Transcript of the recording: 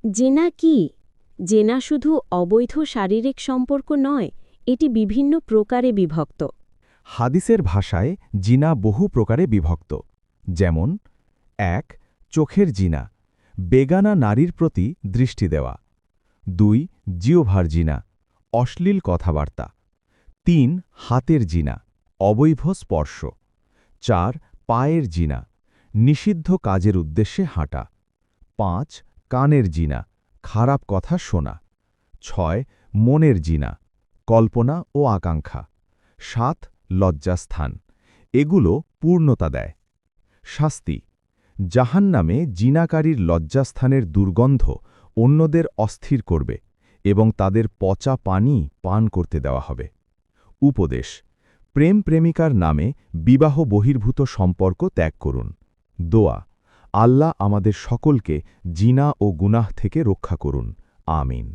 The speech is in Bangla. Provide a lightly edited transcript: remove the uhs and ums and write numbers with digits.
জেনা কি? জেনা শুধু অবৈধ শারীরিক সম্পর্ক নয়, এটি বিভিন্ন প্রকারে বিভক্ত। হাদিসের ভাষায় জিনা বহু প্রকারে বিভক্ত, যেমন ১ চোখের জিনা, বেগানা নারীর প্রতি দৃষ্টি দেওয়া। ২ জিওভার জিনা, অশ্লীল কথাবার্তা। ৩ হাতের জিনা, অবৈধ স্পর্শ। ৪ পায়ের জিনা, নিষিদ্ধ কাজের উদ্দেশ্যে হাঁটা। ৫ কানের জিনা, খারাপ কথা শোনা। ৬ মনের জিনা, কল্পনা ও আকাঙ্ক্ষা। ৭ লজ্জাস্থান, এগুলো পূর্ণতা দেয়। শাস্তি: জাহান্নামে জিনাকারীর লজ্জাস্থানের দুর্গন্ধ অন্যদের অস্থির করবে এবং তাদের পচা পানি পান করতে দেওয়া হবে। উপদেশ: প্রেম প্রেমিকার নামে বিবাহ বহির্ভূত সম্পর্ক ত্যাগ করুন। দোয়া: আল্লাহ আমাদের সকলকে জিনা ও গুনাহ থেকে রক্ষা করুন। আমিন।